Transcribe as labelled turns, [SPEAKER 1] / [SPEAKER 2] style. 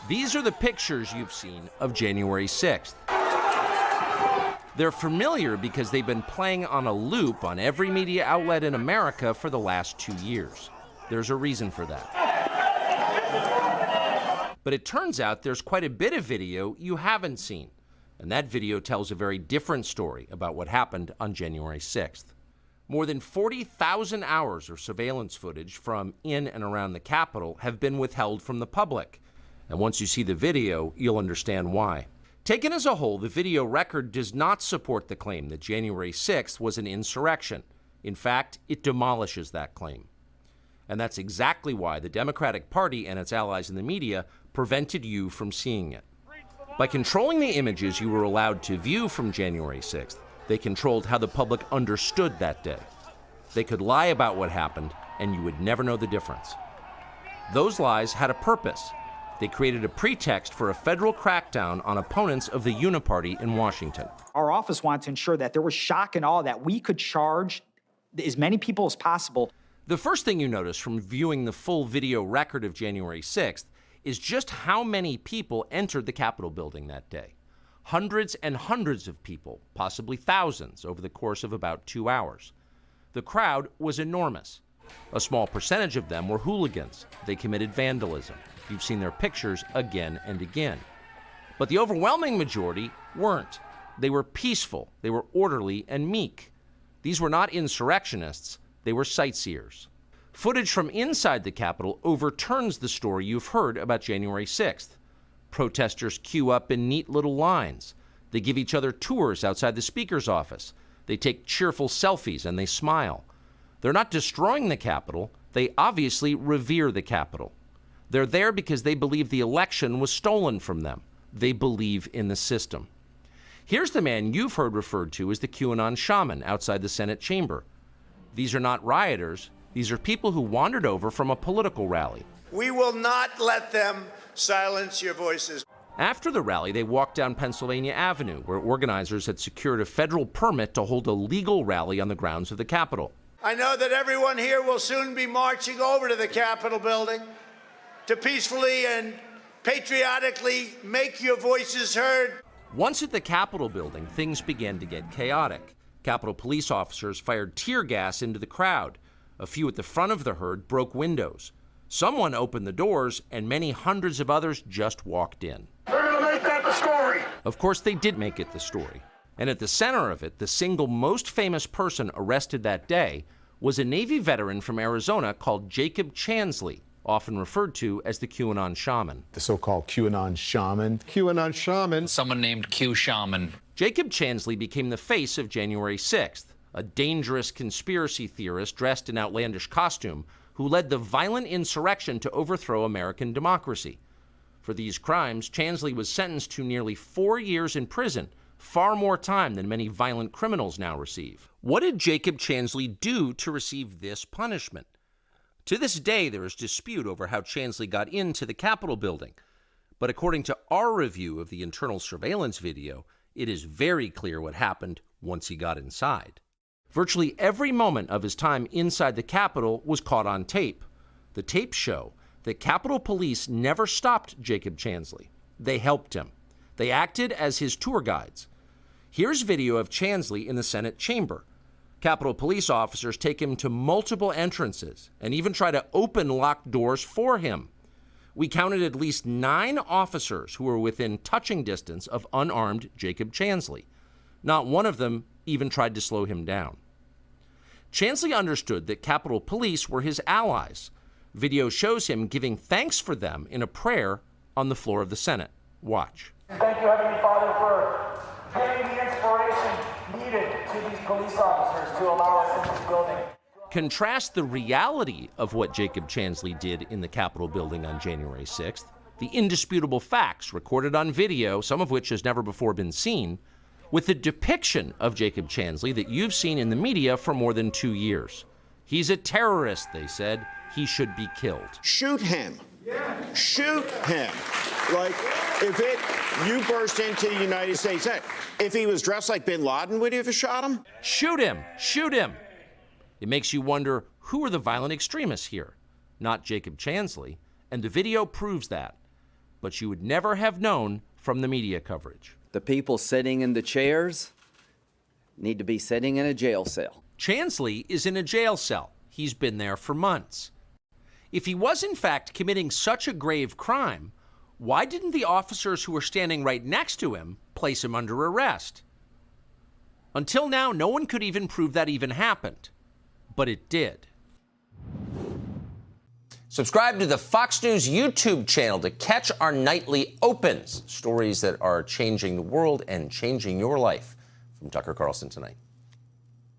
[SPEAKER 1] These are the pictures you've seen of January 6th. They're familiar because they've been playing on a loop on every media outlet in America for the last 2 years. There's a reason for that. But it turns out there's quite a bit of video you haven't seen. And that video tells a very different story about what happened on January 6th. More than 40,000 hours of surveillance footage from in and around the Capitol have been withheld from the public. And once you see the video, you'll understand why. Taken as a whole, the video record does not support the claim that January 6th was an insurrection. In fact, it demolishes that claim. And that's exactly why the Democratic Party and its allies in the media prevented you from seeing it. By controlling the images you were allowed to view from January 6th, they controlled how the public understood that day. They could lie about what happened, and you would never know the difference. Those lies had a purpose. They created a pretext for a federal crackdown on opponents of the Uniparty in Washington.
[SPEAKER 2] Our office wanted to ensure that there was shock and awe, that we could charge as many people as possible.
[SPEAKER 1] The first thing you notice from viewing the full video record of January 6th is just how many people entered the Capitol building that day. Hundreds and hundreds of people, possibly thousands, over the course of about 2 hours. The crowd was enormous. A small percentage of them were hooligans. They committed vandalism. You've seen their pictures again and again. But the overwhelming majority weren't. They were peaceful, they were orderly and meek. These were not insurrectionists, they were sightseers. Footage from inside the Capitol overturns the story you've heard about January 6th. Protesters queue up in neat little lines. They give each other tours outside the Speaker's office. They take cheerful selfies and they smile. They're not destroying the Capitol, they obviously revere the Capitol. They're there because they believe the election was stolen from them. They believe in the system. Here's the man you've heard referred to as the QAnon shaman outside the Senate chamber. These are not rioters. These are people who wandered over from a political rally.
[SPEAKER 3] We will not let them silence your voices.
[SPEAKER 1] After the rally, they walked down Pennsylvania Avenue, where organizers had secured a federal permit to hold a legal rally on the grounds of the Capitol.
[SPEAKER 3] I know that everyone here will soon be marching over to the Capitol building to peacefully and patriotically make your voices heard.
[SPEAKER 1] Once at the Capitol building, things began to get chaotic. Capitol police officers fired tear gas into the crowd. A few at the front of the herd broke windows. Someone opened the doors, and many hundreds of others just walked in.
[SPEAKER 3] They're going to make that the story.
[SPEAKER 1] Of course, they did make it the story. And at the center of it, the single most famous person arrested that day was a Navy veteran from Arizona called Jacob Chansley, often referred to as the QAnon shaman.
[SPEAKER 4] The so-called QAnon shaman. QAnon shaman.
[SPEAKER 5] Someone named Q Shaman.
[SPEAKER 1] Jacob Chansley became the face of January 6th, a dangerous conspiracy theorist dressed in outlandish costume who led the violent insurrection to overthrow American democracy. For these crimes, Chansley was sentenced to nearly 4 years in prison, far more time than many violent criminals now receive. What did Jacob Chansley do to receive this punishment? To this day, there is dispute over how Chansley got into the Capitol building. But according to our review of the internal surveillance video, it is very clear what happened once he got inside. Virtually every moment of his time inside the Capitol was caught on tape. The tapes show that Capitol Police never stopped Jacob Chansley. They helped him. They acted as his tour guides. Here's video of Chansley in the Senate chamber. Capitol Police officers take him to multiple entrances and even try to open locked doors for him. We counted at least 9 officers who were within touching distance of unarmed Jacob Chansley. Not one of them even tried to slow him down. Chansley understood that Capitol Police were his allies. Video shows him giving thanks for them in a prayer on the floor of the Senate. Watch.
[SPEAKER 6] Thank you, Heavenly Father, for giving the inspiration needed to these police officers to allow us in this building.
[SPEAKER 1] Contrast the reality of what Jacob Chansley did in the Capitol building on January 6th, the indisputable facts recorded on video, some of which has never before been seen, with the depiction of Jacob Chansley that you've seen in the media for more than 2 years. He's a terrorist, they said. He should be killed.
[SPEAKER 7] Shoot him. Shoot him. Like, you burst into the United States, if he was dressed like bin Laden, would you have shot him?
[SPEAKER 1] Shoot him! Shoot him! It makes you wonder, who are the violent extremists here? Not Jacob Chansley, and the video proves that. but you would never have known from the media coverage.
[SPEAKER 8] The people sitting in the chairs need to be sitting in a jail cell.
[SPEAKER 1] Chansley is in a jail cell. He's been there for months. If he was in fact committing such a grave crime, why didn't the officers who were standing right next to him place him under arrest? Until now, no one could even prove that even happened. But it did. Subscribe to the Fox News YouTube channel to catch our nightly opens, stories that are changing the world and changing your life. From Tucker Carlson tonight.